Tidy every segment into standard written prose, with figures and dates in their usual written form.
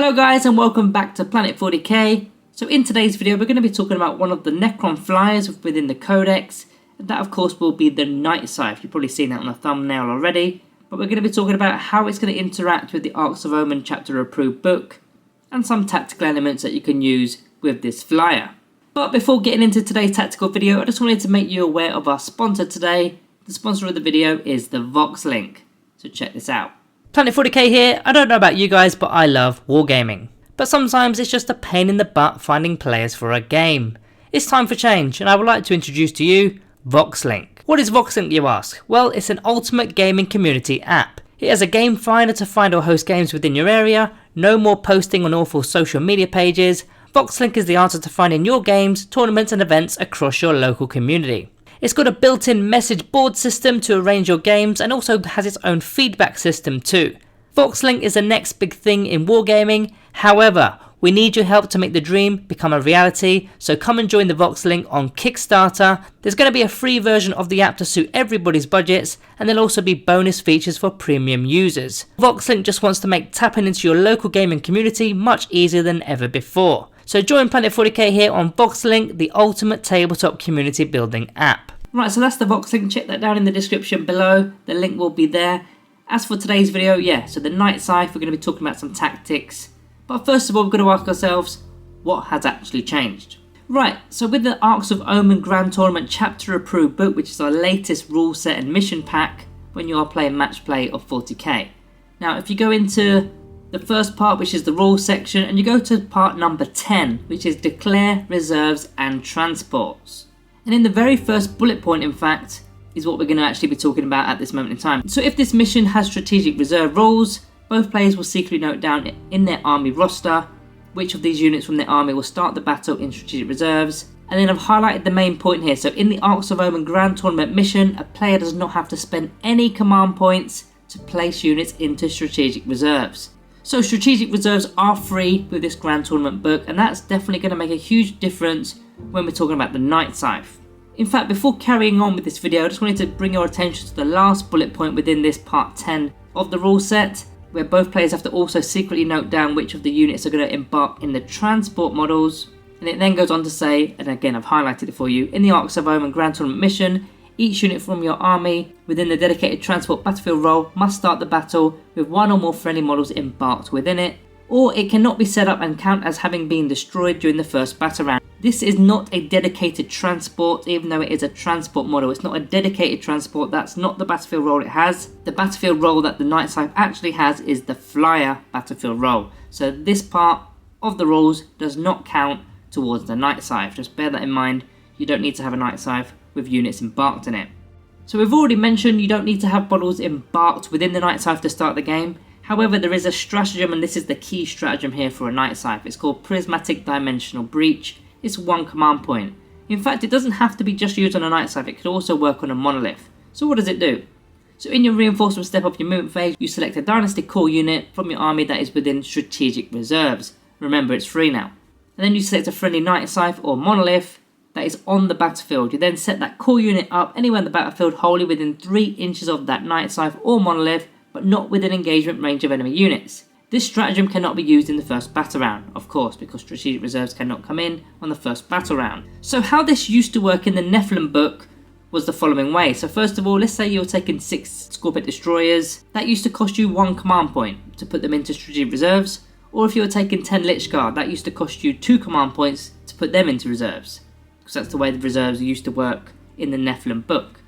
Hello guys and welcome back to Planet 40k. So in today's video we're going to be talking about one of the Necron flyers within the Codex. And that of course will be the Night Scythe. You've probably seen that on the thumbnail already. But we're going to be talking about how it's going to interact with the Arks of Omen chapter approved book. And some tactical elements that you can use with this flyer. But before getting into today's tactical video, I just wanted to make you aware of our sponsor today. The sponsor of the video is the Vox Link. So check this out. Planet 40k here. I don't know about you guys, but I love wargaming. But sometimes it's just a pain in the butt finding players for a game. It's time for change, and I would like to introduce to you Vox Link. What is Vox Link, you ask? Well, it's an ultimate gaming community app. It has a game finder to find or host games within your area, no more posting on awful social media pages. Vox Link is the answer to finding your games, tournaments and events across your local community. It's got a built-in message board system to arrange your games and also has its own feedback system too. Vox Link is the next big thing in wargaming. However, we need your help to make the dream become a reality, so come and join the Vox Link on Kickstarter. There's going to be a free version of the app to suit everybody's budgets, and there'll also be bonus features for premium users. Vox Link just wants to make tapping into your local gaming community much easier than ever before. So join Planet 40k here on Vox Link, the ultimate tabletop community building app. Right, so that's the Vox Link. Check that down in the description below. The link will be there. As for today's video, so the Night Scythe, we're going to be talking about some tactics. But first of all, we're going to ask ourselves, what has actually changed? Right, so with the Arks of Omen Grand Tournament Chapter Approved book, which is our latest rule set and mission pack when you are playing match play of 40k. Now, if you go into the first part, which is the rules section, and you go to part number 10, which is Declare, Reserves and Transports. And in the very first bullet point, in fact, is what we're going to actually be talking about at this moment in time. So if this mission has strategic reserve rules, both players will secretly note down in their army roster which of these units from their army will start the battle in strategic reserves. And then I've highlighted the main point here. So in the Arks of Omen Grand Tournament mission, a player does not have to spend any command points to place units into strategic reserves. So strategic reserves are free with this Grand Tournament book, and that's definitely going to make a huge difference when we're talking about the Night Scythe. In fact, before carrying on with this video, I just wanted to bring your attention to the last bullet point within this part 10 of the rule set, where both players have to also secretly note down which of the units are going to embark in the transport models. And it then goes on to say, and again I've highlighted it for you, in the Arks of Omen Grand Tournament mission, each unit from your army within the dedicated transport battlefield role must start the battle with one or more friendly models embarked within it, or it cannot be set up and count as having been destroyed during the first battle round. This is not a dedicated transport, even though it is a transport model. It's not a dedicated transport. That's not the battlefield role it has. The battlefield role that the Night Scythe actually has is the flyer battlefield role. So this part of the rules does not count towards the Night Scythe. Just bear that in mind. You don't need to have a Night Scythe with units embarked in it. So we've already mentioned you don't need to have models embarked within the Night Scythe to start the game. However, there is a stratagem, and this is the key stratagem here for a Night Scythe. It's called Prismatic Dimensional Breach. It's one command point. In fact, it doesn't have to be just used on a Night Scythe, it could also work on a monolith. So what does it do? So in your reinforcement step of your movement phase, you select a dynasty core unit from your army that is within strategic reserves. Remember, it's free now. And then you select a friendly Night Scythe or monolith that is on the battlefield. You then set that core unit up anywhere on the battlefield wholly within 3 inches of that Night Scythe or monolith, but not within engagement range of enemy units. This stratagem cannot be used in the first battle round, of course, because strategic reserves cannot come in on the first battle round. So how this used to work in the Nephilim book was the following way. So first of all, let's say you're taking 6 Scorpion destroyers. That used to cost you 1 command point to put them into strategic reserves. Or if you were taking 10 Lich Guard, that used to cost you 2 command points to put them into reserves. Because that's the way the reserves used to work in the Nephilim book.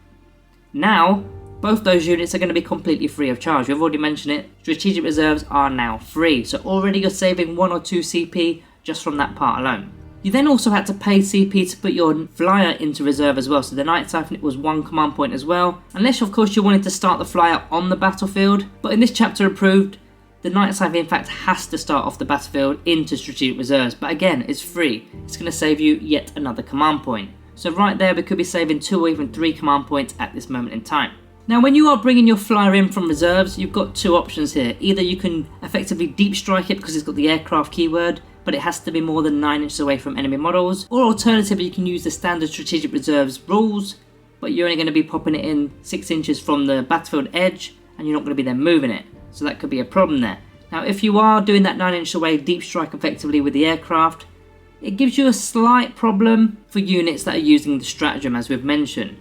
Now, both those units are going to be completely free of charge. We've already mentioned it. Strategic reserves are now free. So already you're saving 1 or 2 CP just from that part alone. You then also had to pay CP to put your flyer into reserve as well. So the Night Scythe was 1 command point as well. Unless of course you wanted to start the flyer on the battlefield. But in this chapter approved, the Night Scythe in fact has to start off the battlefield into strategic reserves. But again, it's free. It's going to save you yet another command point. So right there we could be saving 2 or even 3 command points at this moment in time. Now when you are bringing your flyer in from reserves, you've got 2 options here. Either you can effectively deep strike it because it's got the aircraft keyword, but it has to be more than 9 inches away from enemy models. Or alternatively you can use the standard strategic reserves rules, but you're only going to be popping it in 6 inches from the battlefield edge and you're not going to be then moving it. So that could be a problem there. Now if you are doing that 9-inch away deep strike effectively with the aircraft, it gives you a slight problem for units that are using the stratagem, as we've mentioned.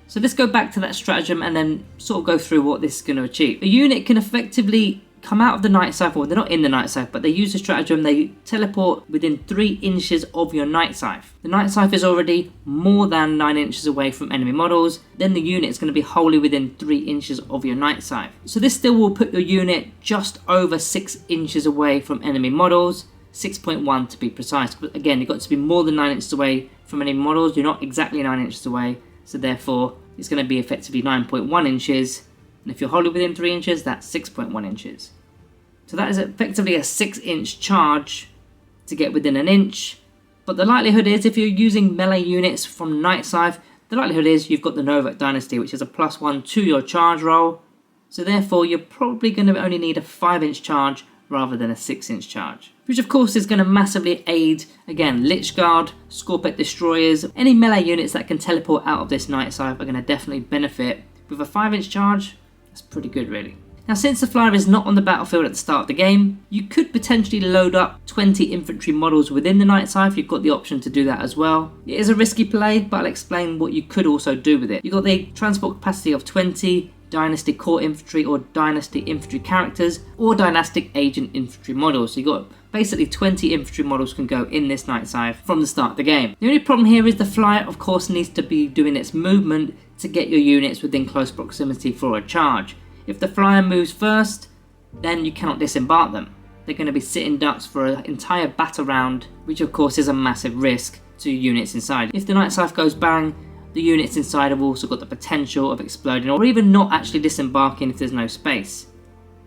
So let's go back to that stratagem and then sort of go through what this is going to achieve. A unit can effectively come out of the Night Scythe, or they're not in the Night Scythe, but they use the stratagem, they teleport within 3 inches of your Night Scythe. The Night Scythe is already more than 9 inches away from enemy models, then the unit is going to be wholly within 3 inches of your Night Scythe. So this still will put your unit just over 6 inches away from enemy models, 6.1 to be precise. But again, you've got to be more than 9 inches away from enemy models, you're not exactly 9 inches away, so therefore it's going to be effectively 9.1 inches. And if you're wholly within 3 inches, that's 6.1 inches. So that is effectively a 6-inch charge to get within an inch. But the likelihood is, if you're using melee units from Night Scythe, the likelihood is you've got the Novak Dynasty, which is a +1 to your charge roll. So therefore, you're probably going to only need a 5-inch charge rather than a 6-inch charge. Which of course is going to massively aid, again, Lich Guard, Scorpet Destroyers, any melee units that can teleport out of this Night Scythe are going to definitely benefit. With a 5-inch charge, that's pretty good really. Now since the flyer is not on the battlefield at the start of the game, you could potentially load up 20 infantry models within the Night Scythe. You've got the option to do that as well. It is a risky play, but I'll explain what you could also do with it. You've got the transport capacity of 20 Dynasty Core Infantry or Dynasty Infantry characters or Dynastic Agent Infantry models. So you've got basically 20 infantry models can go in this Night Scythe from the start of the game. The only problem here is the flyer of course needs to be doing its movement to get your units within close proximity for a charge. If the flyer moves first, then you cannot disembark them. They're going to be sitting ducks for an entire battle round, which of course is a massive risk to units inside. If the Night Scythe goes bang, the units inside have also got the potential of exploding or even not actually disembarking if there's no space.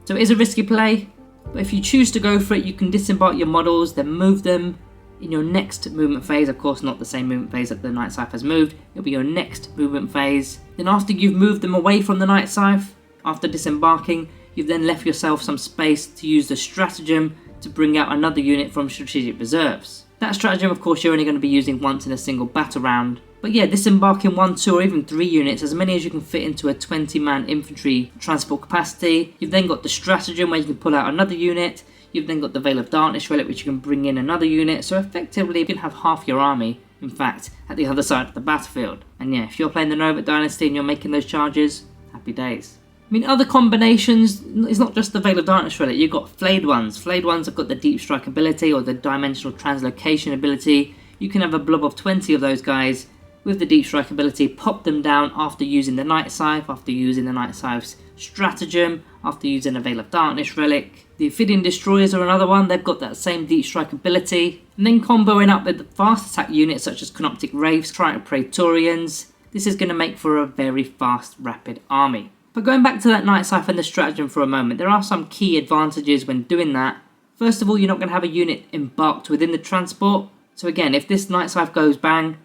So it is a risky play, but if you choose to go for it, you can disembark your models, then move them in your next movement phase. Of course not the same movement phase that the Night Scythe has moved, it'll be your next movement phase. Then after you've moved them away from the Night Scythe, after disembarking, you've then left yourself some space to use the stratagem to bring out another unit from strategic reserves. That stratagem of course you're only going to be using once in a single battle round. But yeah, disembarking 1, 2 or even 3 units, as many as you can fit into a 20-man infantry transport capacity. You've then got the stratagem where you can pull out another unit. You've then got the Veil of Darkness relic which you can bring in another unit. So effectively you can have half your army, in fact, at the other side of the battlefield. And yeah, if you're playing the Novak Dynasty and you're making those charges, happy days. I mean, other combinations, it's not just the Veil of Darkness relic, you've got Flayed Ones. Flayed Ones have got the Deep Strike ability or the Dimensional Translocation ability. You can have a blob of 20 of those guys with the Deep Strike ability, pop them down after using the Night Scythe, after using the Night Scythe's stratagem, after using a Veil of Darkness relic. The Ophidian Destroyers are another one, they've got that same Deep Strike ability. And then comboing up with the fast attack units such as Canoptic Wraiths, Trident Praetorians, this is going to make for a very fast, rapid army. But going back to that Night Scythe and the stratagem for a moment, there are some key advantages when doing that. First of all, you're not going to have a unit embarked within the transport. So again, if this Night Scythe goes bang,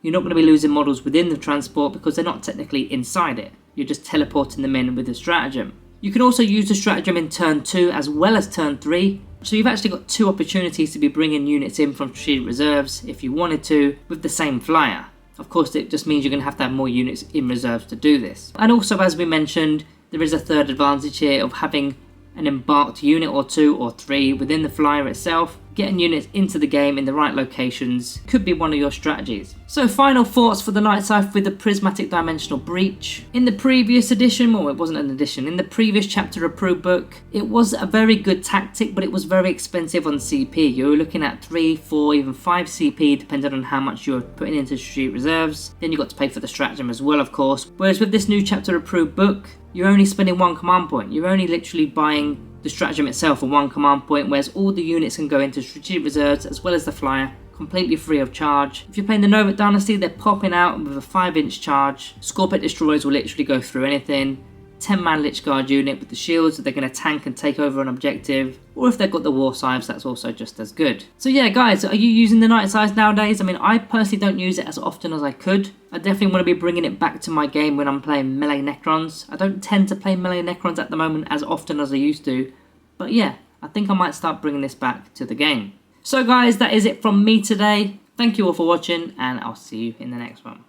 you're not going to be losing models within the transport because they're not technically inside it. You're just teleporting them in with the stratagem. You can also use the stratagem in turn 2 as well as turn 3. So you've actually got 2 opportunities to be bringing units in from strategic reserves if you wanted to with the same flyer. Of course, it just means you're going to have more units in reserves to do this. And also, as we mentioned, there is a third advantage here of having an embarked unit or 2 or 3 within the flyer itself. Getting units into the game in the right locations could be one of your strategies. So final thoughts for the Night Scythe with the Prismatic Dimensional Breach. In the previous edition, well it wasn't an edition, in the previous chapter approved book, it was a very good tactic but it was very expensive on CP. You were looking at 3, 4, even 5 CP depending on how much you were putting into strategic reserves. Then you got to pay for the stratagem as well of course. Whereas with this new chapter approved book, you're only spending 1 command point. You're only literally buying the stratagem itself for 1 command point, whereas all the units can go into strategic reserves as well as the flyer, completely free of charge. If you're playing the Novak Dynasty, they're popping out with a 5-inch charge. Scorpet Destroyers will literally go through anything. 10-man Lich Guard unit with the shields that they're going to tank and take over an objective. Or if they've got the War Scythes, that's also just as good. So yeah guys, are you using the Night Scythe nowadays? I mean, I personally don't use it as often as I could. I definitely want to be bringing it back to my game when I'm playing melee Necrons. I don't tend to play melee Necrons at the moment as often as I used to. But yeah, I think I might start bringing this back to the game. So guys, that is it from me today. Thank you all for watching and I'll see you in the next one.